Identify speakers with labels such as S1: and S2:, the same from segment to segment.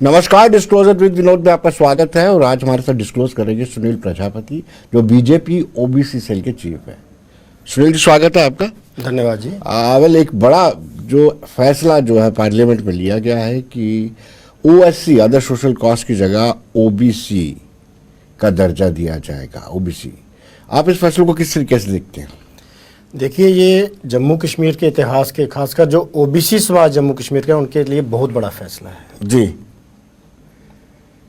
S1: नमस्कार, disclosure with Vinod में आपका स्वागत है। और आज हमारे साथ डिस्क्लोज करेंगे सुनील प्रजापति, जो बीजेपी ओबीसी सेल के चीफ है। सुनील जी, स्वागत है आपका।
S2: धन्यवाद जी।
S1: वेल, एक बड़ा जो फैसला जो है पार्लियामेंट में लिया गया है कि ओएससी अदर सोशल कॉस्ट की जगह ओबीसी का दर्जा दिया जाएगा। ओबीसी, आप इस फैसले को किस तरीके से देखते हैं?
S2: देखिए, ये जम्मू कश्मीर के इतिहास के खासकर जो ओबीसी समाज जम्मू कश्मीर का, उनके लिए बहुत बड़ा फैसला है
S1: जी।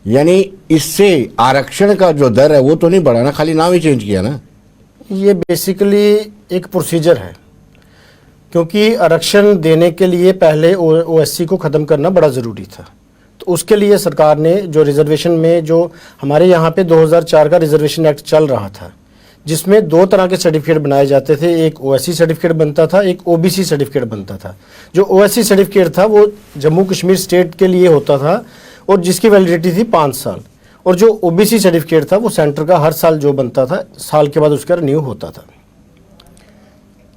S1: यानी इससे आरक्षण का जो दर है वो तो नहीं बढ़ा ना, खाली नाम ही चेंज किया ना।
S2: ये बेसिकली एक प्रोसीजर है, क्योंकि आरक्षण देने के लिए पहले ओएससी को ख़त्म करना बड़ा ज़रूरी था। तो उसके लिए सरकार ने जो रिजर्वेशन में, जो हमारे यहाँ पे 2004 का रिजर्वेशन एक्ट चल रहा था, जिसमें दो तरह के सर्टिफिकेट बनाए जाते थे। एक ओएससी सर्टिफिकेट बनता था, एक ओबीसी सर्टिफिकेट बनता था। जो ओएससी सर्टिफिकेट था वो जम्मू कश्मीर स्टेट के लिए होता था और जिसकी वैलिडिटी थी 5 साल। और जो ओबीसी सर्टिफिकेट था वो सेंटर का हर साल जो बनता था, साल के बाद उसका रिन्यू होता था।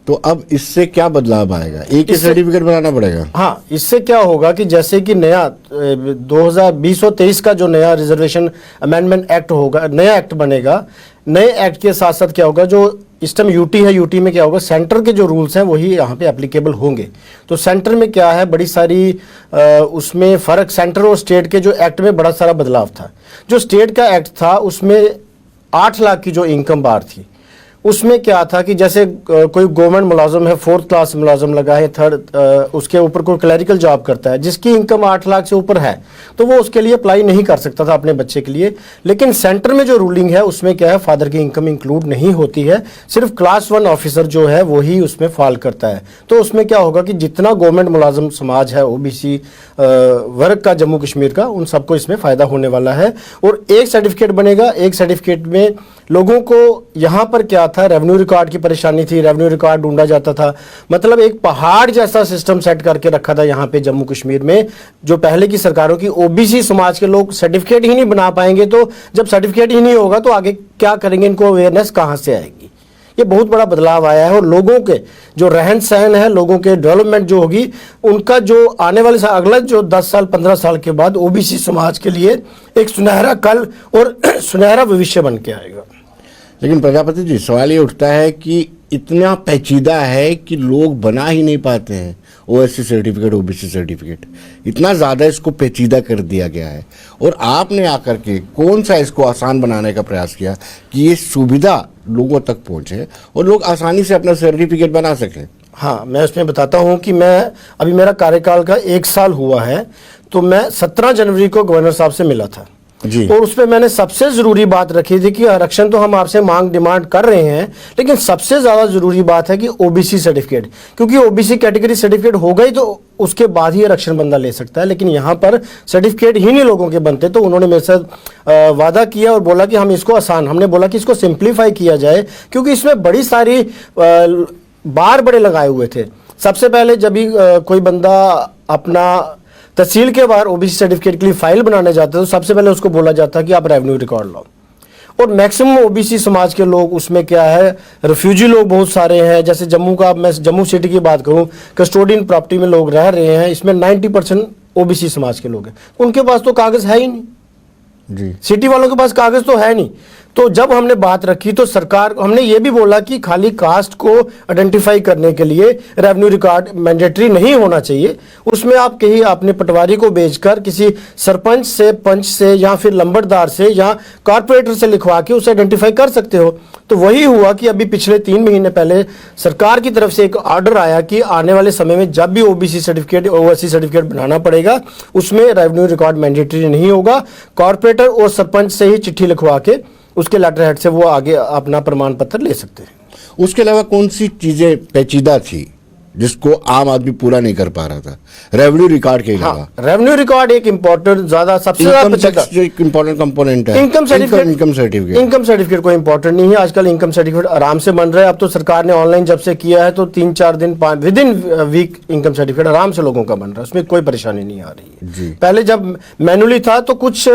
S1: तो अब इससे क्या बदलाव आएगा? एक ही सर्टिफिकेट बनाना पड़ेगा?
S2: हाँ, इससे क्या होगा कि जैसे कि नया 2020 और 23 का जो नया रिजर्वेशन अमेंडमेंट एक्ट होगा, नया एक्ट बनेगा, नए एक्ट के साथ साथ क्या होगा, जो इस टाइम यूटी है, यूटी में क्या होगा, सेंटर के जो रूल्स हैं वही यहाँ पे एप्लीकेबल होंगे। तो सेंटर में क्या है, बड़ी सारी उसमें फ़र्क, सेंटर और स्टेट के जो एक्ट में बड़ा सारा बदलाव था। जो स्टेट का एक्ट था उसमें 8 लाख की जो इनकम बार थी, उसमें क्या था कि जैसे कोई गवर्नमेंट मुलाजम है, 4th क्लास मुलाजम लगा है, 3rd उसके ऊपर कोई क्लरिकल जॉब करता है, जिसकी इनकम 8 लाख से ऊपर है, तो वो उसके लिए अप्लाई नहीं कर सकता था अपने बच्चे के लिए। लेकिन सेंटर में जो रूलिंग है उसमें क्या है, फादर की इनकम इंक्लूड नहीं होती है, सिर्फ क्लास 1 ऑफिसर जो है वही उसमें फॉल करता है। तो उसमें क्या होगा कि जितना गवर्नमेंट मुलाजम समाज है ओबीसी वर्ग का जम्मू कश्मीर का, उन सबको इसमें फ़ायदा होने वाला है। और एक सर्टिफिकेट बनेगा, एक सर्टिफिकेट में लोगों को यहाँ पर क्या था, रेवेन्यू रिकॉर्ड की परेशानी थी, रेवेन्यू रिकॉर्ड ढूंढा जाता था। मतलब एक पहाड़ जैसा सिस्टम सेट करके रखा था यहाँ पे जम्मू कश्मीर में, जो पहले की सरकारों की। ओबीसी समाज के लोग सर्टिफिकेट ही नहीं बना पाएंगे, तो जब सर्टिफिकेट ही नहीं होगा तो आगे क्या करेंगे, इनको अवेयरनेस कहाँ से आएगी? ये बहुत बड़ा बदलाव आया है। और लोगों के जो रहन सहन है, लोगों के डेवलपमेंट जो होगी, उनका जो आने वाले साल, अगला जो 10 साल 15 साल के बाद ओबीसी समाज के लिए एक सुनहरा कल और सुनहरा भविष्य बन के आएगा।
S1: लेकिन प्रजापति जी, सवाल ये उठता है कि इतना पेचीदा है कि लोग बना ही नहीं पाते हैं ओएससी सर्टिफिकेट, ओबीसी सर्टिफिकेट। इतना ज़्यादा इसको पेचीदा कर दिया गया है, और आपने आकर के कौन सा इसको आसान बनाने का प्रयास किया कि ये सुविधा लोगों तक पहुंचे और लोग आसानी से अपना सर्टिफिकेट बना सकें?
S2: हाँ, मैं उसमें बताता हूँ कि मैं अभी मेरा कार्यकाल का 1 साल हुआ है, तो मैं 17 जनवरी को गवर्नर साहब से मिला था जी। और उसमें मैंने सबसे ज़रूरी बात रखी थी कि आरक्षण तो हम आपसे मांग डिमांड कर रहे हैं, लेकिन सबसे ज़्यादा ज़रूरी बात है कि ओबीसी सर्टिफिकेट, क्योंकि ओबीसी कैटेगरी सर्टिफिकेट हो गई तो उसके बाद ही आरक्षण बंदा ले सकता है। लेकिन यहाँ पर सर्टिफिकेट ही नहीं लोगों के बनते, तो उन्होंने मेरे साथ वादा किया और बोला कि हम इसको आसान, हमने बोला कि इसको सिंप्लीफाई किया जाए, क्योंकि इसमें बड़ी सारी बार बड़े लगाए हुए थे। सबसे पहले जब भी कोई बंदा अपना तहसील के बाहर ओबीसी सर्टिफिकेट के लिए फाइल बनाने जाते हैं, तो सबसे पहले उसको बोला जाता है कि आप रेवेन्यू रिकॉर्ड लाओ। और मैक्सिमम ओबीसी समाज के लोग उसमें क्या है, रिफ्यूजी लोग बहुत सारे हैं। जैसे जम्मू का, मैं जम्मू सिटी की बात करूं, कस्टोडियन प्रॉपर्टी में लोग रह रहे हैं, इसमें 90% ओबीसी समाज के लोग हैं। उनके पास तो कागज़ है ही नहीं जी, सिटी वालों के पास कागज़ तो है नहीं। तो जब हमने बात रखी तो सरकार, हमने ये भी बोला कि खाली कास्ट को आइडेंटिफाई करने के लिए रेवेन्यू रिकॉर्ड मैंडेटरी नहीं होना चाहिए, उसमें आप कहीं अपने पटवारी को भेजकर किसी सरपंच से, पंच से, या फिर लंबड़दार से या कॉर्पोरेटर से लिखवा के उसे आइडेंटिफाई कर सकते हो। तो वही हुआ कि अभी पिछले 3 महीने पहले सरकार की तरफ से एक ऑर्डर आया कि आने वाले समय में जब भी ओबीसी सर्टिफिकेट, ओएससी सर्टिफिकेट बनाना पड़ेगा, उसमें रेवेन्यू रिकॉर्ड मैंडेटरी नहीं होगा। कॉर्पोरेटर और सरपंच से ही चिट्ठी लिखवा के उसके लेटर हेड से वो आगे अपना प्रमाण पत्र ले सकते हैं।
S1: उसके अलावा कौन सी चीजें पेचीदा थी जिसको आम आदमी पूरा नहीं कर पा रहा था रेवेन्यू रिकॉर्ड के अलावा?
S2: हाँ, रेवेन्यू रिकॉर्ड एक इम्पोर्टेंट, ज्यादा सबसे ज्यादा
S1: एक इम्पोर्टेंट कंपोनेंट है।
S2: इनकम सर्टिफिकेट कोई इंपॉर्टेंट नहीं है। आजकल इनकम सर्टिफिकेट आराम से बन रहा है। अब तो सरकार ने ऑनलाइन जब से किया है तो 3-4 दिन, within week income certificate आराम से लोगों का बन रहा है, उसमें कोई परेशानी नहीं आ रही है। पहले जब मैनुअली था तो कुछ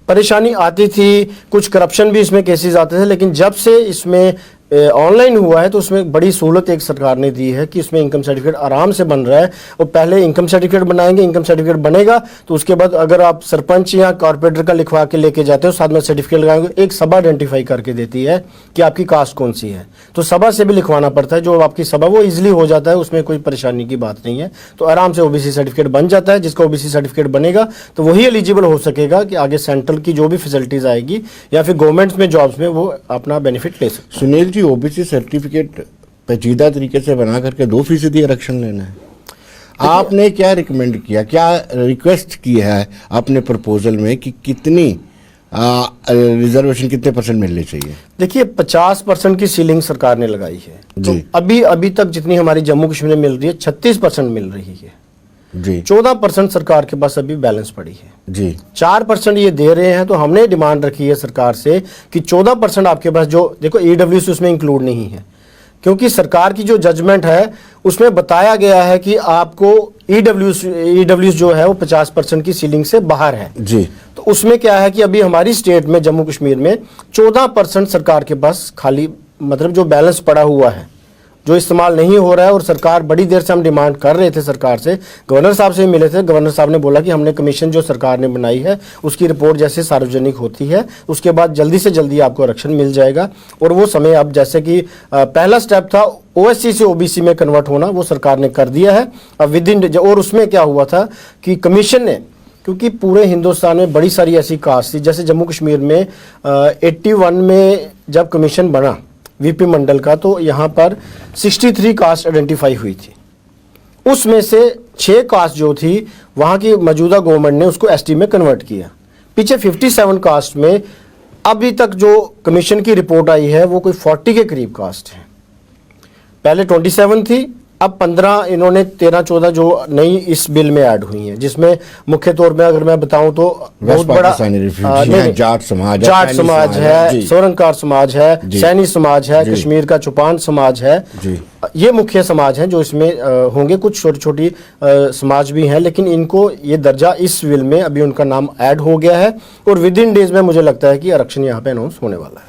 S2: परेशानी आती थी, कुछ करप्शन भी इसमें केसेस आते थे, लेकिन जब से इसमें ऑनलाइन हुआ है तो उसमें बड़ी सहूलत एक सरकार ने दी है कि उसमें इनकम सर्टिफिकेट आराम से बन रहा है। और पहले इनकम सर्टिफिकेट बनाएंगे, इनकम सर्टिफिकेट बनेगा तो उसके बाद अगर आप सरपंच या कॉर्पोरेटर का लिखवा के लेके जाते हो, साथ में सर्टिफिकेट लगाएंगे, एक सभा आइडेंटिफाई करके देती है कि आपकी कास्ट कौन सी है। तो सभा से भी लिखवाना पड़ता है, जो आपकी सभा वो इजिली हो जाता है, उसमें कोई परेशानी की बात नहीं है। तो आराम से ओबीसी सर्टिफिकेट बन जाता है। जिसका ओबीसी सर्टिफिकेट बनेगा तो वही एलिजिबल हो सकेगा कि आगे सेंट्रल की जो भी फैसिलिटीज आएगी या फिर गवर्नमेंट में जॉब्स में वो अपना बेनिफिट ले सकते।
S1: सुनील जी, ओबीसी सर्टिफिकेट पेचीदा तरीके से बना करके 2% आरक्षण लेना है, आपने क्या रिकमेंड किया, क्या रिक्वेस्ट की है अपने प्रपोजल में कि कितनी रिजर्वेशन कितने परसेंट मिलने चाहिए?
S2: देखिए 50% की सीलिंग सरकार ने लगाई है। तो
S1: जी।
S2: अभी तक जितनी हमारी जम्मू कश्मीर में मिल रही है 36% मिल रही है
S1: जी।
S2: 14% सरकार के पास अभी बैलेंस पड़ी है
S1: जी।
S2: 4% ये दे रहे हैं। तो हमने डिमांड रखी है सरकार से कि 14% आपके पास, जो देखो ईडब्ल्यूएस उसमें इंक्लूड नहीं है, क्योंकि सरकार की जो जजमेंट है उसमें बताया गया है कि आपको ईडब्ल्यूएस जो है वो 50% की सीलिंग से बाहर है
S1: जी।
S2: तो उसमें क्या है कि अभी हमारी स्टेट में जम्मू कश्मीर में 14% सरकार के पास खाली, मतलब जो बैलेंस पड़ा हुआ है, जो इस्तेमाल नहीं हो रहा है। और सरकार बड़ी देर से हम डिमांड कर रहे थे सरकार से, गवर्नर साहब से मिले थे, गवर्नर साहब ने बोला कि हमने कमीशन जो सरकार ने बनाई है उसकी रिपोर्ट जैसे सार्वजनिक होती है उसके बाद जल्दी से जल्दी आपको आरक्षण मिल जाएगा। और वो समय अब जैसे कि पहला स्टेप था ओएससी से ओबीसी में कन्वर्ट होना, वो सरकार ने कर दिया है अब विद इन। और उसमें क्या हुआ था कि कमीशन ने, क्योंकि पूरे हिंदुस्तान में बड़ी सारी ऐसी कास्ट थी, जैसे जम्मू कश्मीर में 81 में जब कमीशन बना वीपी मंडल का, तो यहाँ पर 63 कास्ट आइडेंटिफाई हुई थी। उसमें से 6 कास्ट जो थी वहाँ की मौजूदा गवर्नमेंट ने उसको एसटी में कन्वर्ट किया। पीछे 57 कास्ट में अभी तक जो कमीशन की रिपोर्ट आई है वो कोई 40 के करीब कास्ट है। पहले 27 थी, अब 15 इन्होंने 13-14 जो नई इस बिल में ऐड हुई हैं, जिसमें मुख्य तौर में अगर मैं बताऊं तो बहुत बड़ा
S1: जाट समाज
S2: है, सोरंकार समाज है, सैनी समाज है, कश्मीर का चौपान समाज है, ये मुख्य समाज हैं जो इसमें होंगे। कुछ छोटी छोटी समाज भी हैं, लेकिन इनको ये दर्जा इस बिल में अभी उनका नाम ऐड हो गया है और विद इन डेज में मुझे लगता है कि आरक्षण यहाँ पे अनाउंस होने वाला है।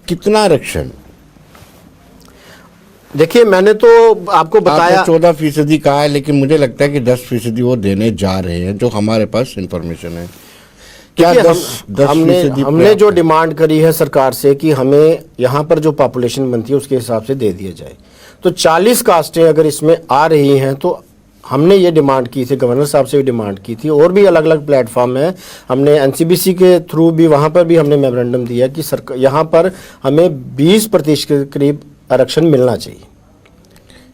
S1: कितना आरक्षण?
S2: देखिए मैंने तो आपको बताया
S1: 14% कहा है, लेकिन मुझे लगता है कि 10% वो देने जा रहे हैं, जो हमारे पास इंफॉर्मेशन है। क्या
S2: हमने जो डिमांड करी है सरकार से कि हमें यहाँ पर जो पॉपुलेशन बनती है उसके हिसाब से दे दिया जाए, तो 40 कास्टें अगर इसमें आ रही हैं तो हमने ये डिमांड की थी, गवर्नर साहब से भी डिमांड की थी, और भी अलग अलग प्लेटफॉर्म है। हमने एनसीबीसी के थ्रू भी वहाँ पर भी हमने मेमोरेंडम दिया कि सरकार यहाँ पर हमें 20% के करीब आरक्षण मिलना चाहिए।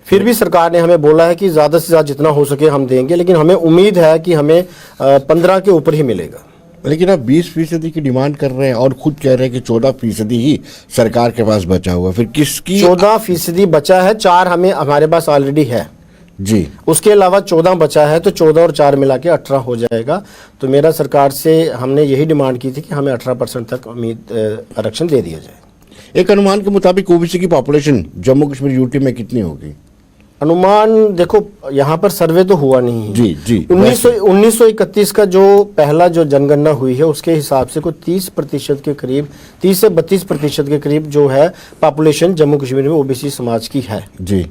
S2: फिर भी सरकार ने हमें बोला है कि ज़्यादा से ज़्यादा जितना हो सके हम देंगे, लेकिन हमें उम्मीद है कि हमें 15 के ऊपर ही मिलेगा।
S1: लेकिन आप 20% की डिमांड कर रहे हैं और खुद कह रहे हैं कि 14% ही सरकार के पास बचा हुआ, फिर किसकी?
S2: 14% बचा है, 4 हमारे पास ऑलरेडी है
S1: जी,
S2: उसके अलावा 14 बचा है, तो 14 और 4 मिला के 18 हो जाएगा। तो मेरा सरकार से हमने यही डिमांड की थी कि हमें 18% तक उम्मीद आरक्षण दे दिया जाए।
S1: एक अनुमान के मुताबिक ओबीसी की पॉपुलेशन जम्मू कश्मीर यूटी में कितनी होगी?
S2: अनुमान देखो यहाँ पर सर्वे तो हुआ नहीं है।
S1: जी जी।
S2: 1931 का जो पहला जो जनगणना हुई है उसके हिसाब से कोई 30% के करीब, 30 से 32% के करीब जो है पॉपुलेशन जम्मू कश्मीर में ओबीसी समाज की है
S1: जी।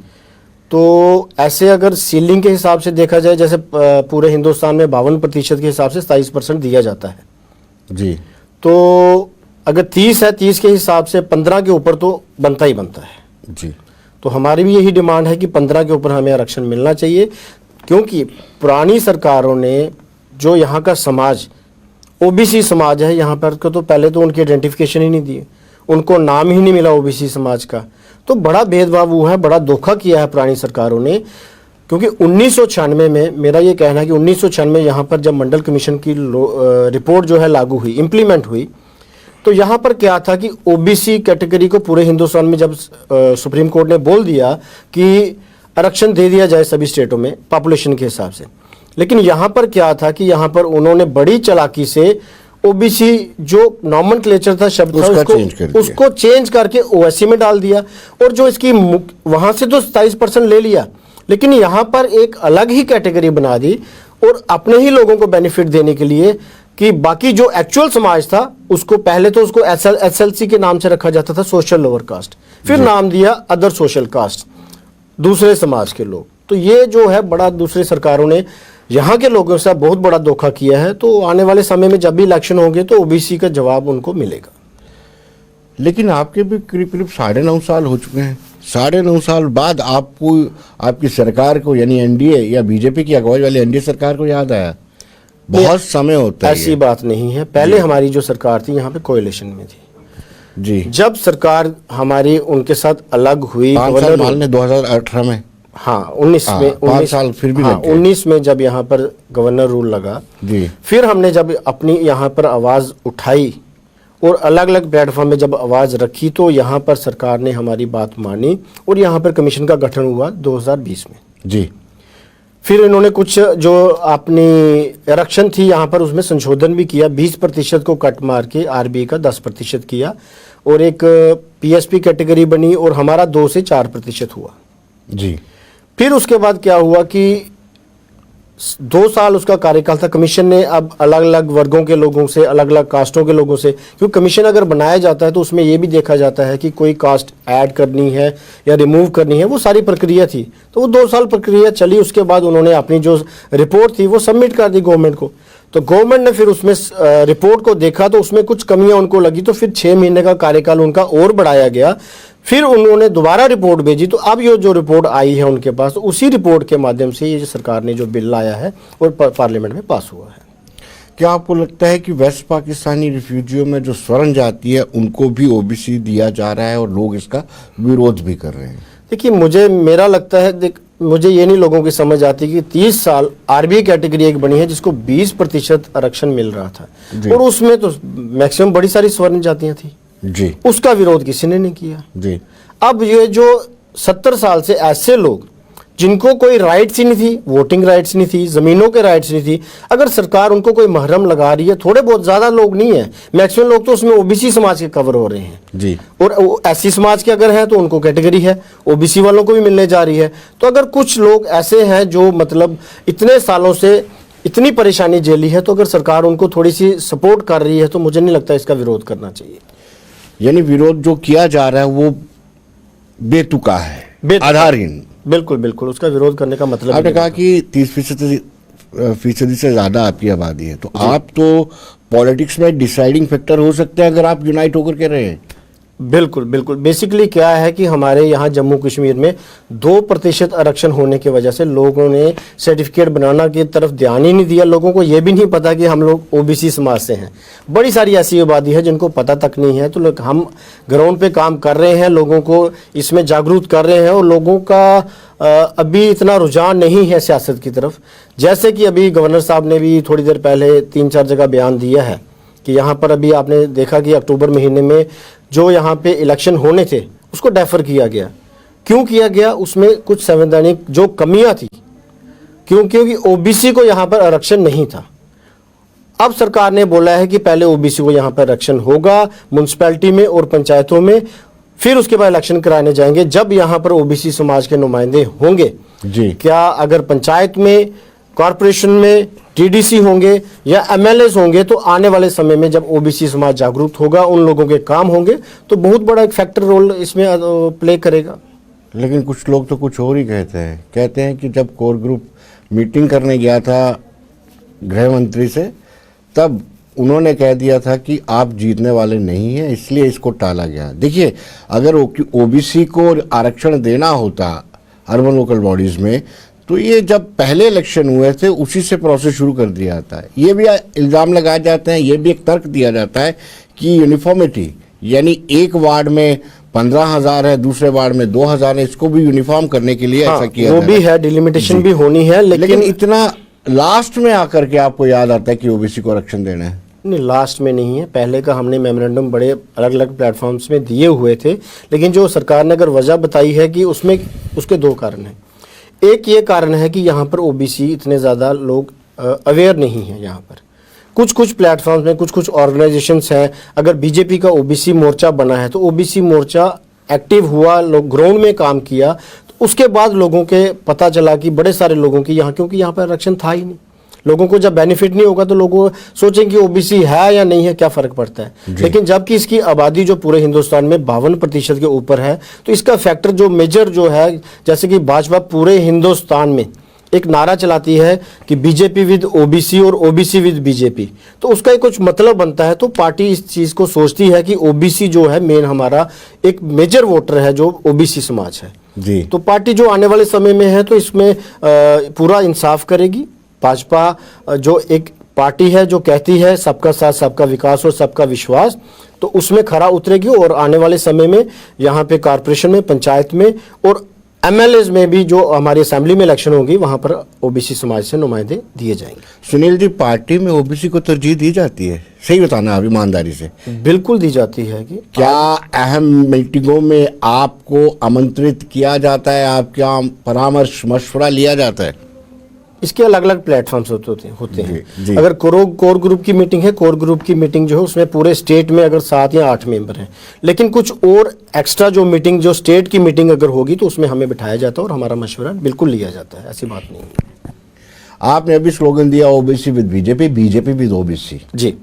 S2: तो ऐसे अगर सीलिंग के हिसाब से देखा जाए, जैसे पूरे हिंदुस्तान में 52% के हिसाब से 27% दिया जाता है
S1: जी,
S2: तो अगर 30 है, 30 के हिसाब से 15 के ऊपर तो बनता ही बनता है
S1: जी।
S2: तो हमारी भी यही डिमांड है कि 15 के ऊपर हमें आरक्षण मिलना चाहिए, क्योंकि पुरानी सरकारों ने जो यहाँ का समाज ओबीसी समाज है यहाँ पर तो पहले तो उनकी आइडेंटिफिकेशन ही नहीं दी, उनको नाम ही नहीं मिला ओबीसी समाज का। तो बड़ा भेदभाव हुआ है, बड़ा धोखा किया है पुरानी सरकारों ने। क्योंकि 1996 में मेरा ये कहना है कि 1996 में यहाँ पर जब मंडल कमीशन की रिपोर्ट जो है लागू हुई, इम्प्लीमेंट हुई, तो यहाँ पर क्या था कि ओबीसी कैटेगरी को पूरे हिंदुस्तान में जब सुप्रीम कोर्ट ने बोल दिया कि आरक्षण दे दिया जाए सभी स्टेटों में पॉपुलेशन के हिसाब से, लेकिन यहाँ पर क्या था कि यहाँ पर उन्होंने बड़ी चालाकी से ओबीसी जो नॉमेनक्लेचर था शब्द था उसको चेंज करके ओएससी में डाल दिया, और जो इसकी वहाँ से तो 27% ले लिया, लेकिन यहाँ पर एक अलग ही कैटेगरी बना दी और अपने ही लोगों को बेनिफिट देने के लिए कि बाकी जो एक्चुअल समाज था उसको पहले तो उसको SLC के नाम से रखा जाता था, सोशल लोअर कास्ट, फिर नाम दिया अदर सोशल कास्ट, दूसरे समाज के लोग। तो ये जो है बड़ा दूसरी सरकारों ने यहाँ के लोगों से बहुत बड़ा धोखा किया है। तो आने वाले समय में जब भी इलेक्शन होंगे तो ओबीसी का जवाब उनको मिलेगा।
S1: लेकिन आपके भी करीब करीब 9.5 साल हो चुके हैं। 9.5 साल बाद आपको आपकी सरकार को यानी एनडीए या बीजेपी की अगुवाई वाली एनडीए सरकार को याद आया? बहुत समय होता है।
S2: ऐसी बात नहीं है। पहले हमारी जो सरकार थी यहाँ पे कोएलिशन में थी
S1: जी।
S2: जब सरकार हमारी उनके साथ अलग हुई
S1: 5 साल मान लें 2018 में,
S2: हाँ 19 में
S1: 5 साल फिर भी लग गए।
S2: 19 में जब यहाँ पर गवर्नर रूल लगा
S1: जी,
S2: फिर हमने जब अपनी यहाँ पर आवाज़ उठाई और अलग अलग प्लेटफॉर्म में जब आवाज़ रखी तो यहाँ पर सरकार ने हमारी बात मानी और यहाँ पर कमीशन का गठन हुआ 2020 में
S1: जी।
S2: फिर इन्होंने कुछ जो अपनी आरक्षण थी यहाँ पर उसमें संशोधन भी किया, 20% को कट मार के आरबीआई का 10% किया और एक पीएसपी कैटेगरी बनी और हमारा 2 से 4% हुआ
S1: जी।
S2: फिर उसके बाद क्या हुआ कि 2 साल उसका कार्यकाल था। कमीशन ने अब अलग अलग वर्गों के लोगों से, अलग अलग कास्टों के लोगों से, क्योंकि कमीशन अगर बनाया जाता है तो उसमें यह भी देखा जाता है कि कोई कास्ट ऐड करनी है या रिमूव करनी है, वो सारी प्रक्रिया थी। तो वो 2 साल प्रक्रिया चली। उसके बाद उन्होंने अपनी जो रिपोर्ट थी वो सबमिट कर दी गवर्नमेंट को। तो गवर्नमेंट ने फिर उसमें रिपोर्ट को देखा तो उसमें कुछ कमियां उनको लगी, तो फिर 6 महीने का कार्यकाल उनका और बढ़ाया गया। फिर उन्होंने दोबारा रिपोर्ट भेजी। तो अब ये जो रिपोर्ट आई है उनके पास, उसी रिपोर्ट के माध्यम से ये सरकार ने जो बिल लाया है और पार्लियामेंट में पास हुआ है।
S1: क्या आपको लगता है कि वेस्ट पाकिस्तानी रिफ्यूजियों में जो स्वर्ण जाति है उनको भी ओबीसी दिया जा रहा है और लोग इसका विरोध भी कर रहे हैं?
S2: देखिए, मेरा लगता है, मुझे ये नहीं लोगों की समझ आती कि 30 साल आरबीआई कैटेगरी एक बनी है जिसको 20% आरक्षण मिल रहा था और उसमें तो मैक्सिमम बड़ी सारी स्वर्ण जातियां थी
S1: जी,
S2: उसका विरोध किसी ने नहीं किया
S1: जी।
S2: अब ये जो 70 साल से ऐसे लोग जिनको कोई राइट्स ही नहीं थी, वोटिंग राइट्स नहीं थी, जमीनों के राइट्स नहीं थी, अगर सरकार उनको कोई महरम लगा रही है, थोड़े बहुत ज्यादा लोग नहीं है, मैक्सिमम लोग तो उसमें ओबीसी समाज के कवर हो रहे हैं
S1: जी,
S2: और एससी समाज के अगर हैं तो उनको कैटेगरी है, ओबीसी वालों को भी मिलने जा रही है। तो अगर कुछ लोग ऐसे हैं जो मतलब इतने सालों से इतनी परेशानी झेली है, तो अगर सरकार उनको थोड़ी सी सपोर्ट कर रही है तो मुझे नहीं लगता इसका विरोध करना चाहिए।
S1: यानी विरोध जो किया जा रहा है वो बेतुका है, आधारहीन।
S2: बिल्कुल बिल्कुल, उसका विरोध करने का मतलब
S1: आपने कहा कि 30% से ज्यादा आपकी आबादी है, तो आप तो पॉलिटिक्स में डिसाइडिंग फैक्टर हो सकते हैं अगर आप यूनाइट होकर के रहे।
S2: बिल्कुल बिल्कुल। बेसिकली क्या है कि हमारे यहाँ जम्मू कश्मीर में 2% आरक्षण होने की वजह से लोगों ने सर्टिफिकेट बनाना की तरफ ध्यान ही नहीं दिया। लोगों को ये भी नहीं पता कि हम लोग ओबीसी समाज से हैं। बड़ी सारी ऐसी आबादी है जिनको पता तक नहीं है। तो लोग, हम ग्राउंड पे काम कर रहे हैं, लोगों को इसमें जागरूक कर रहे हैं और लोगों का अभी इतना रुझान नहीं है सियासत की तरफ। जैसे कि अभी गवर्नर साहब ने भी थोड़ी देर पहले 3-4 जगह बयान दिया है कि यहाँ पर अभी आपने देखा कि अक्टूबर महीने में जो यहाँ पे इलेक्शन होने थे उसको डेफर किया गया। क्यों किया गया? उसमें कुछ संवैधानिक जो कमियां थी, क्योंकि ओबीसी को यहाँ पर आरक्षण नहीं था। अब सरकार ने बोला है कि पहले ओबीसी को यहाँ पर आरक्षण होगा म्यूनसिपैलिटी में और पंचायतों में, फिर उसके बाद इलेक्शन कराने जाएंगे जब यहाँ पर ओबीसी समाज के नुमाइंदे होंगे
S1: जी।
S2: क्या अगर पंचायत में, कॉरपोरेशन में टीडीसी होंगे या एमएलएस होंगे, तो आने वाले समय में जब ओबीसी समाज जागरूक होगा, उन लोगों के काम होंगे, तो बहुत बड़ा एक फैक्टर रोल इसमें प्ले करेगा।
S1: लेकिन कुछ लोग तो कुछ और ही कहते हैं कि जब कोर ग्रुप मीटिंग करने गया था गृह मंत्री से, तब उन्होंने कह दिया था कि आप जीतने वाले नहीं हैं, इसलिए इसको टाला गया। देखिए, अगर ओबीसी को आरक्षण देना होता अर्बन लोकल बॉडीज में, तो ये जब पहले इलेक्शन हुए थे उसी से प्रोसेस शुरू कर दिया जाता है। ये भी इल्ज़ाम लगाए जाते हैं, ये भी एक तर्क दिया जाता है कि यूनिफॉर्मिटी, यानी एक वार्ड में 15,000 है, दूसरे वार्ड में 2,000 है, इसको भी यूनिफॉर्म करने के लिए ऐसा किया
S2: वो भी है, डिलिमिटेशन भी होनी है। लेकिन
S1: इतना लास्ट में आकर के आपको याद आता है कि ओबीसी को आरक्षण देना है?
S2: नहीं, लास्ट में नहीं है। पहले का हमने मेमोरेंडम बड़े अलग अलग प्लेटफॉर्म्स में दिए हुए थे, लेकिन जो सरकार ने अगर वजह बताई है कि उसमें उसके 2 कारण हैं। एक ये कारण है कि यहाँ पर ओबीसी इतने ज़्यादा लोग अवेयर नहीं हैं। यहाँ पर कुछ प्लेटफॉर्म्स में कुछ ऑर्गेनाइजेशंस हैं। अगर बीजेपी का ओबीसी मोर्चा बना है तो ओबीसी मोर्चा एक्टिव हुआ, लोग ग्राउंड में काम किया, तो उसके बाद लोगों के पता चला कि बड़े सारे लोगों की यहाँ, क्योंकि यहाँ पर आरक्षण था ही नहीं, लोगों को जब बेनिफिट नहीं होगा तो लोग सोचेंगे ओबीसी है या नहीं है, क्या फर्क पड़ता है। लेकिन जबकि इसकी आबादी जो पूरे हिंदुस्तान में 52% के ऊपर है, तो इसका फैक्टर जो मेजर जो है, जैसे कि भाजपा पूरे हिंदुस्तान में एक नारा चलाती है कि बीजेपी विद ओबीसी और ओबीसी विद बीजेपी, तो उसका एक कुछ मतलब बनता है। तो पार्टी इस चीज को सोचती है कि ओबीसी जो है मेन हमारा एक मेजर वोटर है जो ओबीसी समाज है
S1: जी।
S2: तो पार्टी जो आने वाले समय में है तो इसमें पूरा इंसाफ करेगी। भाजपा जो एक पार्टी है जो कहती है सबका साथ सबका विकास और सबका विश्वास, तो उसमें खरा उतरेगी और आने वाले समय में यहाँ पे कारपोरेशन में, पंचायत में और एमएलएज में भी जो हमारी असेंबली में इलेक्शन होगी वहां पर ओबीसी समाज से नुमाइंदे दिए जाएंगे।
S1: सुनील जी, पार्टी में ओबीसी को तरजीह दी जाती है? सही बताना आप ईमानदारी से।
S2: बिल्कुल दी जाती है। कि
S1: क्या अहम मीटिंगों में आपको आमंत्रित किया जाता है, आपका परामर्श मशवरा लिया जाता है?
S2: इसके अलग अलग प्लेटफॉर्म्स होते हैं।
S1: जी।
S2: अगर कोर ग्रुप की मीटिंग है, कोर ग्रुप की मीटिंग जो है उसमें पूरे स्टेट में अगर 7 या 8 मेंबर हैं, लेकिन कुछ और एक्स्ट्रा जो मीटिंग जो स्टेट की मीटिंग अगर होगी तो उसमें हमें बिठाया जाता है और हमारा मशवरा बिल्कुल लिया जाता है, ऐसी बात नहीं है।
S1: आपने अभी स्लोगन दिया OBC with BJP, BJP with OBC.
S2: जी,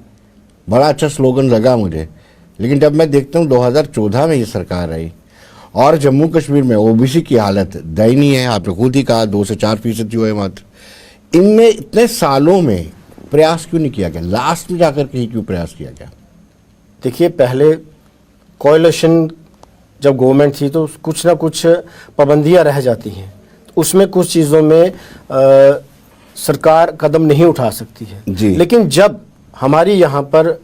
S1: बड़ा अच्छा स्लोगन लगा मुझे, लेकिन जब मैं देखता हूँ 2014 में ये सरकार आई और जम्मू कश्मीर में ओबीसी की हालत दयनीय है। आपने खुद ही कहा 2 से 4% जो है मात्र। इनमें इतने सालों में प्रयास क्यों नहीं किया गया? लास्ट में जाकर के ही क्यों प्रयास किया गया?
S2: देखिए, पहले कोएलिशन जब गवर्नमेंट थी तो कुछ ना कुछ पाबंदियां रह जाती हैं, उसमें कुछ चीज़ों में सरकार कदम नहीं उठा सकती है
S1: जी।
S2: लेकिन जब हमारी यहाँ पर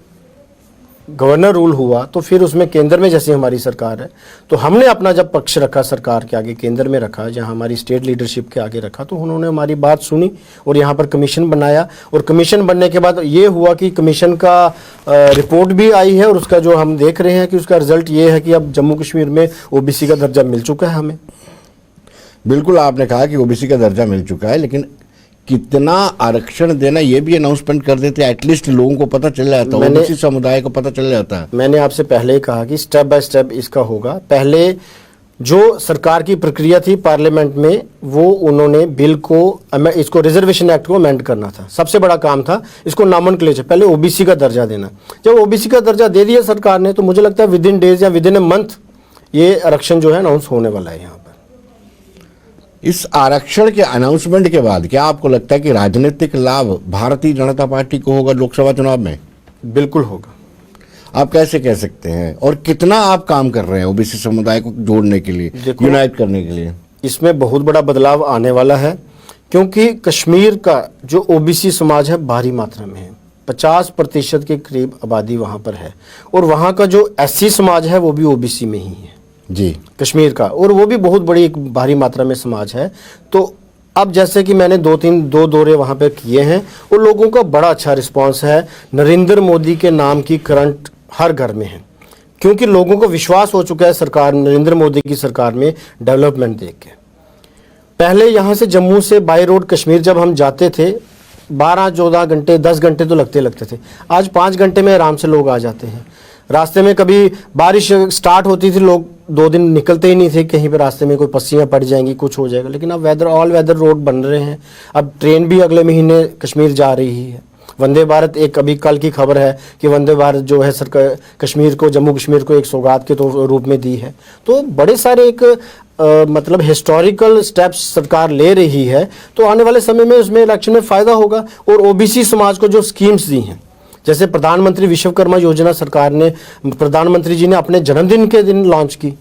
S2: गवर्नर रूल हुआ तो फिर उसमें केंद्र में जैसे हमारी सरकार है तो हमने अपना जब पक्ष रखा सरकार के आगे, केंद्र में रखा, जहाँ हमारी स्टेट लीडरशिप के आगे रखा, तो उन्होंने हमारी बात सुनी और यहाँ पर कमीशन बनाया। और कमीशन बनने के बाद ये हुआ कि कमीशन का रिपोर्ट भी आई है और उसका जो हम देख रहे हैं कि उसका रिजल्ट ये है कि अब जम्मू कश्मीर में ओबीसी का दर्जा मिल चुका है हमें।
S1: बिल्कुल, आपने कहा कि ओबीसी का दर्जा मिल चुका है, लेकिन कितना आरक्षण देना ये भी अनाउंसमेंट कर देते, एटलीस्ट लोगों को पता चल जाता है, ओबीसी समुदाय को पता चल जाता है।
S2: मैंने आपसे पहले ही कहा कि स्टेप बाय स्टेप इसका होगा। पहले जो सरकार की प्रक्रिया थी पार्लियामेंट में, वो उन्होंने बिल को, इसको रिजर्वेशन एक्ट को अमेंड करना था, सबसे बड़ा काम था। इसको नॉमेनक्लेचर, पहले ओबीसी का दर्जा देना। जब ओबीसी का दर्जा दे दिया सरकार ने तो मुझे लगता है विद इन डेज या विद इन ए मंथ ये आरक्षण जो है अनाउंस होने वाला है यहाँ पर।
S1: इस आरक्षण के अनाउंसमेंट के बाद क्या आपको लगता है कि राजनीतिक लाभ भारतीय जनता पार्टी को होगा लोकसभा चुनाव में?
S2: बिल्कुल होगा।
S1: आप कैसे कह सकते हैं और कितना आप काम कर रहे हैं ओबीसी समुदाय को जोड़ने के लिए, यूनाइट करने के लिए?
S2: इसमें बहुत बड़ा बदलाव आने वाला है क्योंकि कश्मीर का जो ओबीसी समाज है भारी मात्रा में है, 50% के करीब आबादी वहाँ पर है और वहाँ का जो एससी समाज है वो भी ओबीसी में ही है
S1: जी,
S2: कश्मीर का, और वो भी बहुत बड़ी एक भारी मात्रा में समाज है। तो अब जैसे कि मैंने 2 दौरे वहाँ पे किए हैं और लोगों का बड़ा अच्छा रिस्पांस है। नरेंद्र मोदी के नाम की करंट हर घर में है क्योंकि लोगों को विश्वास हो चुका है सरकार, नरेंद्र मोदी की सरकार में डेवलपमेंट देख के। पहले यहाँ से जम्मू से बाई रोड कश्मीर जब हम जाते थे 12-14 घंटे 10 घंटे तो लगते थे, आज 5 घंटे में आराम से लोग आ जाते हैं। रास्ते में कभी बारिश स्टार्ट होती थी, लोग 2 दिन निकलते ही नहीं थे, कहीं पे रास्ते में कोई पस्सियाँ पड़ जाएंगी, कुछ हो जाएगा। लेकिन अब ऑल वेदर रोड बन रहे हैं। अब ट्रेन भी अगले महीने कश्मीर जा रही है। वंदे भारत, एक अभी कल की खबर है कि वंदे भारत जो है सरकार कश्मीर को, जम्मू कश्मीर को एक सौगात के रूप में दी है। तो बड़े सारे एक मतलब हिस्टोरिकल स्टेप्स सरकार ले रही है, तो आने वाले समय में उसमें इलेक्शन में फ़ायदा होगा। और ओबीसी समाज को जो स्कीम्स दी हैं, जैसे प्रधानमंत्री विश्वकर्मा योजना सरकार ने, प्रधानमंत्री जी ने अपने जन्मदिन के दिन लॉन्च की,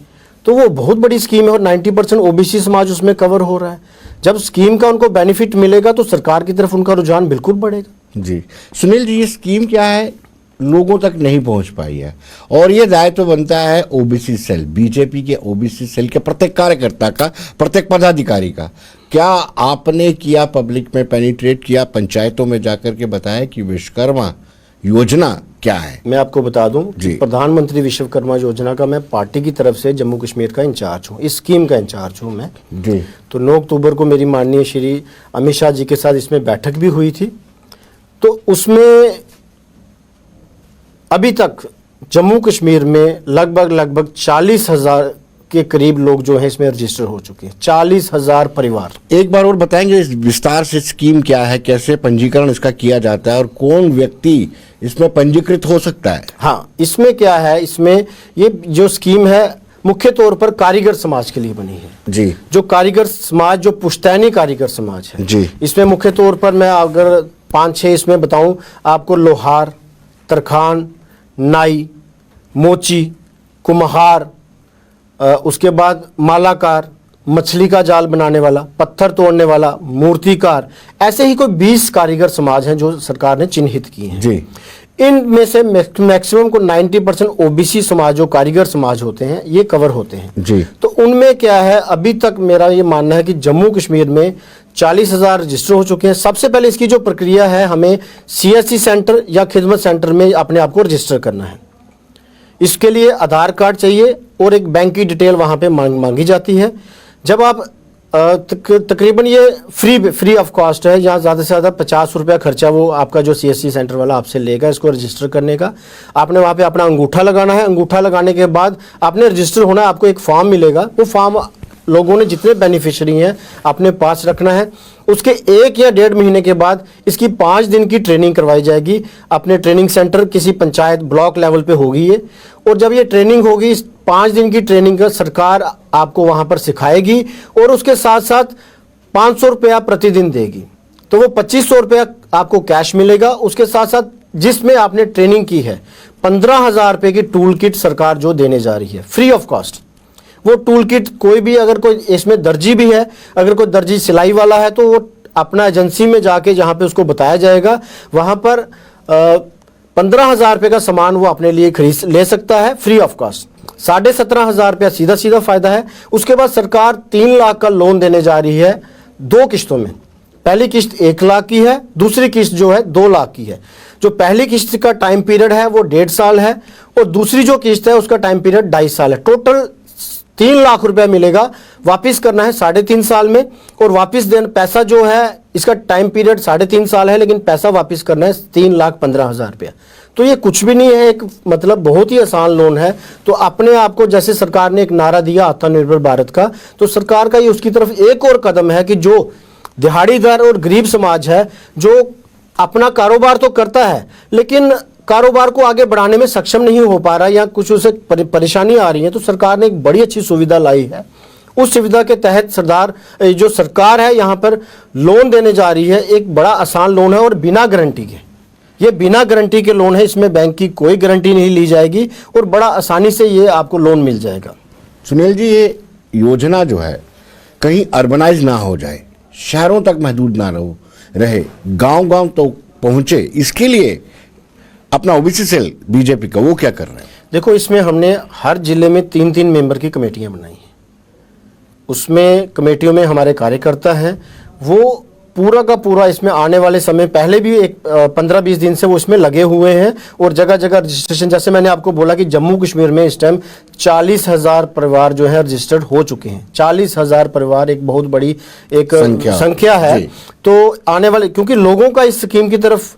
S2: तो वो बहुत बड़ी स्कीम है और 90% ओबीसी समाज उसमें कवर हो रहा है। जब स्कीम का उनको बेनिफिट मिलेगा तो सरकार की तरफ उनका रुझान बिल्कुल बढ़ेगा।
S1: जी सुनील जी, ये स्कीम क्या है, लोगों तक नहीं पहुंच पाई है और ये दायित्व बनता है ओबीसी सेल, बीजेपी के ओबीसी सेल के प्रत्येक कार्यकर्ता का, प्रत्येक पदाधिकारी का। क्या आपने किया, पब्लिक में पेनिट्रेट किया, पंचायतों में जाकर के बताया कि विश्वकर्मा योजना क्या है?
S2: मैं आपको बता दूं कि प्रधानमंत्री विश्वकर्मा योजना का मैं पार्टी की तरफ से जम्मू कश्मीर का इंचार्ज हूं, इस स्कीम का इंचार्ज हूं मैं जी। तो 9 अक्टूबर को मेरी माननीय श्री अमित शाह जी के साथ इसमें बैठक भी हुई थी। तो उसमें अभी तक जम्मू कश्मीर में लगभग 40,000 के करीब लोग जो है इसमें रजिस्टर हो चुके हैं, 40,000 परिवार।
S1: एक बार और बताएंगे इस विस्तार से स्कीम क्या है, कैसे पंजीकरण इसका किया जाता है और कौन व्यक्ति इसमें पंजीकृत हो सकता है?
S2: हाँ, इसमें क्या है, इसमें ये जो स्कीम है मुख्य तौर पर कारीगर समाज के लिए बनी है
S1: जी।
S2: जो कारीगर समाज, जो पुश्तैनी कारीगर समाज है
S1: जी।
S2: इसमें मुख्य तौर पर मैं अगर 5-6 इसमें बताऊं आपको, लोहार, तरखान, नाई, मोची, कुम्हार, उसके बाद मालाकार, मछली का जाल बनाने वाला, पत्थर तोड़ने वाला, मूर्तिकार, ऐसे ही कोई 20 कारीगर समाज हैं जो सरकार ने चिन्हित किए हैं
S1: जी।
S2: इनमें से मैक्सिमम को 90% ओबीसी समाज, जो कारीगर समाज होते हैं, ये कवर होते हैं
S1: जी।
S2: तो उनमें क्या है, अभी तक मेरा ये मानना है कि जम्मू कश्मीर में 40,000 रजिस्टर हो चुके हैं। सबसे पहले इसकी जो प्रक्रिया है, हमें CSC सेंटर या खिदमत सेंटर में अपने आप को रजिस्टर करना है। इसके लिए आधार कार्ड चाहिए और एक बैंक की डिटेल वहाँ पे मांगी जाती है। जब आप तकरीबन ये फ्री ऑफ कॉस्ट है, यहाँ ज़्यादा से ज़्यादा 50 रुपया खर्चा वो आपका जो CSC सेंटर वाला आपसे लेगा इसको रजिस्टर करने का। आपने वहाँ पे अपना अंगूठा लगाना है, अंगूठा लगाने के बाद आपने रजिस्टर होना है, आपको एक फॉर्म मिलेगा, वो फॉर्म लोगों ने जितने बेनिफिशियरी हैं अपने पास रखना है। उसके 1 या 1.5 महीने के बाद इसकी 5 दिन की ट्रेनिंग करवाई जाएगी अपने ट्रेनिंग सेंटर, किसी पंचायत ब्लॉक लेवल पे होगी ये। और जब ये ट्रेनिंग होगी, इस 5 दिन की ट्रेनिंग का सरकार आपको वहाँ पर सिखाएगी और उसके साथ साथ 500 रुपया प्रतिदिन देगी, तो वो 2500 रुपया आपको कैश मिलेगा। उसके साथ साथ जिसमें आपने ट्रेनिंग की है 15,000 रुपये की टूल किट सरकार जो देने जा रही है फ्री ऑफ कॉस्ट। वो टूल किट कोई भी, अगर कोई इसमें दर्जी भी है, अगर कोई दर्जी सिलाई वाला है तो वो अपना एजेंसी में जाके जहाँ पे उसको बताया जाएगा वहाँ पर 15,000 रुपये का सामान वो अपने लिए खरीद ले सकता है फ्री ऑफ कॉस्ट। 17,500 रुपया सीधा सीधा फायदा है। उसके बाद सरकार 3 लाख का लोन देने जा रही है 2 किस्तों में। पहली किस्त 1 लाख की है, दूसरी किस्त जो है 2 लाख की है। जो पहली किस्त का टाइम पीरियड है वो 1.5 साल है और दूसरी जो किस्त है उसका टाइम पीरियड 2.5 साल है। टोटल 3 लाख रुपया मिलेगा, वापस करना है 3.5 साल में। और वापस देना पैसा जो है, इसका टाइम पीरियड 3.5 साल है लेकिन पैसा वापस करना है 3,15,000 रुपया। तो ये कुछ भी नहीं है, एक मतलब बहुत ही आसान लोन है। तो अपने आप को, जैसे सरकार ने एक नारा दिया आत्मनिर्भर भारत का, तो सरकार का ये उसकी तरफ एक और कदम है कि जो दिहाड़ीदार और गरीब समाज है जो अपना कारोबार तो करता है लेकिन कारोबार को आगे बढ़ाने में सक्षम नहीं हो पा रहा या कुछ उसे परेशानी आ रही है, तो सरकार ने एक बड़ी अच्छी सुविधा लाई है। उस सुविधा के तहत जो सरकार है यहाँ पर लोन देने जा रही है। एक बड़ा आसान लोन है और बिना गारंटी के, ये बिना गारंटी के लोन है, इसमें बैंक की कोई गारंटी नहीं ली जाएगी और बड़ा आसानी से ये आपको लोन मिल जाएगा।
S1: सुनील जी, ये योजना जो है कहीं अर्बनाइज ना हो जाए, शहरों तक महदूद ना रहे, गांव-गांव तो पहुंचे, इसके लिए अपना ओबीसी सेल बीजेपी का वो क्या कर रहे हैं?
S2: देखो, इसमें हमने हर जिले में 3-3 मेंबर की कमेटियां बनाई हैं। उसमें कमेटियों में हमारे कार्यकर्ता हैं, वो पूरा का पूरा इसमें आने वाले समय, पहले भी एक 15-20 दिन से वो इसमें लगे हुए हैं और जगह जगह रजिस्ट्रेशन, जैसे मैंने आपको बोला कि जम्मू कश्मीर में इस टाइम 40,000 परिवार जो है रजिस्टर्ड हो चुके हैं। 40,000 परिवार एक बहुत बड़ी एक संख्या है। तो आने वाले, क्योंकि लोगों का इस स्कीम की तरफ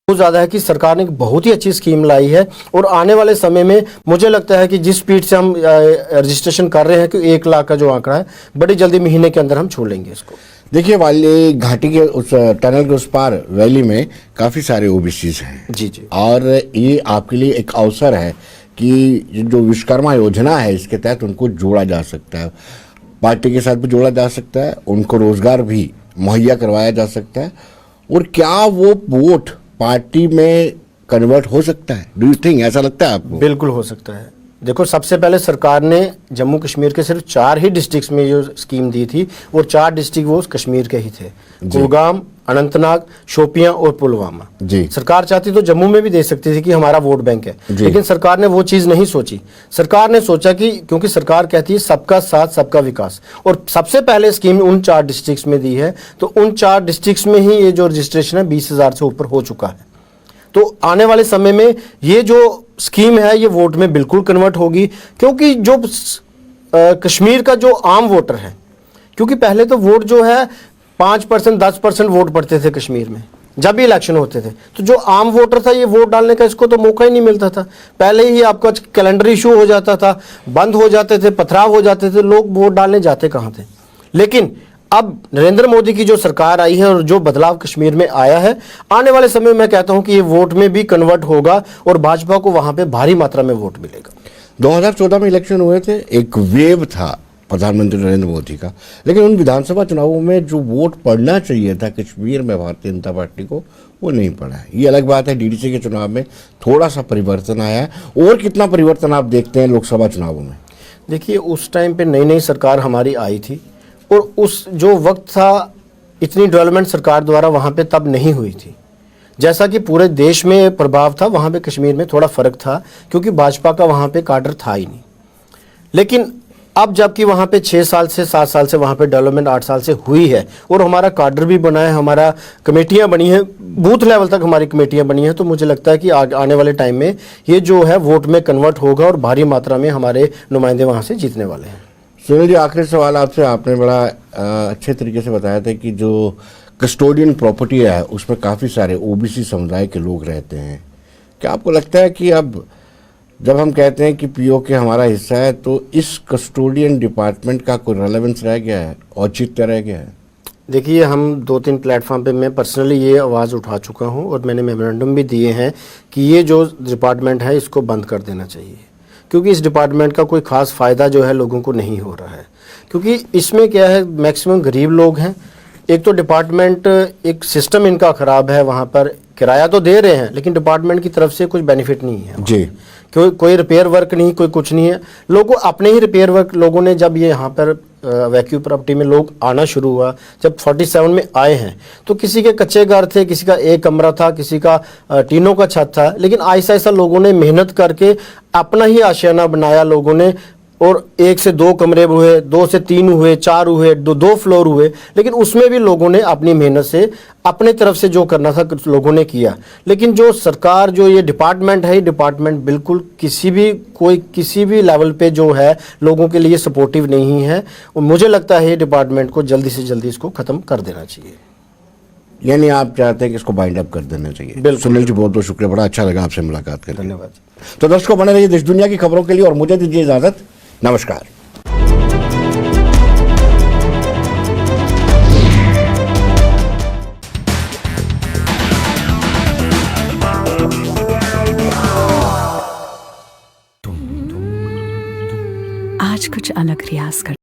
S2: बहुत ज़्यादा है कि सरकार ने एक बहुत ही अच्छी स्कीम लाई है और आने वाले समय में मुझे लगता है कि जिस स्पीड से हम रजिस्ट्रेशन कर रहे हैं कि 1 लाख का जो आंकड़ा है, बड़ी जल्दी महीने के अंदर हम छोड़ लेंगे इसको।
S1: देखिए, वाली घाटी के उस टनल के उस पार वैली में काफ़ी सारे ओबीसीज हैं
S2: जी जी,
S1: और ये आपके लिए एक अवसर है कि जो विश्वकर्मा योजना है इसके तहत उनको जोड़ा जा सकता है, पार्टी के साथ भी जोड़ा जा सकता है, उनको रोजगार भी मुहैया करवाया जा सकता है। और क्या वो वोट पार्टी में कन्वर्ट हो सकता है? डू यू थिंक, ऐसा लगता है आपको?
S2: बिल्कुल हो सकता है। देखो, सबसे पहले सरकार ने जम्मू कश्मीर के सिर्फ 4 ही डिस्ट्रिक्ट्स में जो स्कीम दी थी और 4 डिस्ट्रिक्ट वो कश्मीर के ही थे, कुलगाम, अनंतनाग, शोपियां और पुलवामा।
S1: जी।
S2: सरकार चाहती तो जम्मू में भी दे सकती थी कि हमारा वोट बैंक है, लेकिन सरकार ने वो चीज़ नहीं सोची। सरकार ने सोचा कि क्योंकि सरकार कहती है सबका साथ सबका विकास, और सबसे पहले स्कीम उन 4 डिस्ट्रिक्ट्स में दी है, तो उन 4 डिस्ट्रिक्ट्स में ही ये जो रजिस्ट्रेशन है 20,000 से ऊपर हो चुका है। तो आने वाले समय में ये जो स्कीम है ये वोट में बिल्कुल कन्वर्ट होगी, क्योंकि जो कश्मीर का जो आम वोटर है, क्योंकि पहले तो वोट जो है 5% 10% वोट पड़ते थे कश्मीर में, जब भी इलेक्शन होते थे, तो जो आम वोटर था ये वोट डालने का इसको तो मौका ही नहीं मिलता था। पहले ही आपका कैलेंडर इशू हो जाता था, बंद हो जाते थे, पथराव हो जाते थे, लोग वोट डालने जाते कहाँ थे। लेकिन अब नरेंद्र मोदी की जो सरकार आई है और जो बदलाव कश्मीर में आया है, आने वाले समय में मैं कहता हूं कि ये वोट में भी कन्वर्ट होगा और भाजपा को वहां पे भारी मात्रा में वोट मिलेगा।
S1: 2014 में इलेक्शन हुए थे, एक वेव था प्रधानमंत्री नरेंद्र मोदी का, लेकिन उन विधानसभा चुनावों में जो वोट पड़ना चाहिए था कश्मीर में भारतीय जनता पार्टी को, वो नहीं पड़ा है। ये अलग बात है, डीडीसी के चुनाव में थोड़ा सा परिवर्तन आया है। और कितना परिवर्तन आप देखते हैं लोकसभा चुनावों में?
S2: देखिए, उस टाइम पे नई नई सरकार हमारी आई थी और उस जो वक्त था, इतनी डेवलपमेंट सरकार द्वारा वहाँ पे तब नहीं हुई थी। जैसा कि पूरे देश में प्रभाव था, वहाँ पे कश्मीर में थोड़ा फर्क था, क्योंकि भाजपा का वहाँ पे काडर था ही नहीं। लेकिन अब जबकि वहाँ पे 6 साल से 7 साल से वहाँ पे डेवलपमेंट 8 साल से हुई है और हमारा काडर भी बना है, हमारा कमेटियाँ बनी हैं, बूथ लेवल तक हमारी कमेटियाँ बनी हैं, तो मुझे लगता है कि आने वाले टाइम में ये जो है वोट में कन्वर्ट होगा और भारी मात्रा में हमारे नुमाइंदे वहाँ से जीतने वाले हैं।
S1: सुनील जी, आखिरी सवाल आपसे। आपने बड़ा अच्छे तरीके से बताया था कि जो कस्टोडियन प्रॉपर्टी है उसमें काफ़ी सारे ओबीसी समुदाय के लोग रहते हैं। क्या आपको लगता है कि अब जब हम कहते हैं कि पीओके हमारा हिस्सा है, तो इस कस्टोडियन डिपार्टमेंट का कोई रेलेवेंस रह गया है, औचित्य रह गया है?
S2: देखिए, हम 2-3 प्लेटफॉर्म पे मैं पर्सनली ये आवाज़ उठा चुका हूँ और मैंने मेमोरेंडम भी दिए हैं कि ये जो डिपार्टमेंट है इसको बंद कर देना चाहिए, क्योंकि इस डिपार्टमेंट का कोई ख़ास फ़ायदा जो है लोगों को नहीं हो रहा है। क्योंकि इसमें क्या है, मैक्सिमम गरीब लोग हैं। एक तो डिपार्टमेंट, एक सिस्टम इनका ख़राब है, वहाँ पर किराया तो दे रहे हैं लेकिन डिपार्टमेंट की तरफ से कुछ बेनिफिट नहीं है
S1: जी।
S2: कोई रिपेयर वर्क नहीं, कोई कुछ नहीं है। लोगों अपने ही रिपेयर वर्क, लोगों ने जब ये यहाँ पर वैक्यू प्रॉपर्टी में लोग आना शुरू हुआ, जब 47 में आए हैं, तो किसी के कच्चे घर थे, किसी का एक कमरा था, किसी का टीनों का छत था, लेकिन ऐसा ऐसा लोगों ने मेहनत करके अपना ही आशियाना बनाया लोगों ने, और 1 से 2 कमरे हुए, 2 से 3 हुए, 4 हुए, 2 फ्लोर हुए, लेकिन उसमें भी लोगों ने अपनी मेहनत से अपने तरफ से जो करना था लोगों ने किया। लेकिन जो सरकार, जो ये डिपार्टमेंट है, ये डिपार्टमेंट बिल्कुल किसी भी लेवल पे जो है लोगों के लिए सपोर्टिव नहीं है, और मुझे लगता है ये डिपार्टमेंट को जल्दी से जल्दी इसको ख़त्म कर देना चाहिए।
S1: यानी आप चाहते हैं कि इसको बाइंड अप कर देना चाहिए?
S2: बिल्कुल।
S1: सुनील जी, बहुत बहुत शुक्रिया, बड़ा अच्छा लगा आपसे मुलाकात करके।
S2: धन्यवाद।
S1: तो दर्शकों, बने रहिए देश दुनिया की खबरों के लिए और मुझे दीजिए इजाजत। नमस्कार।
S3: आज कुछ अलग रियाज कर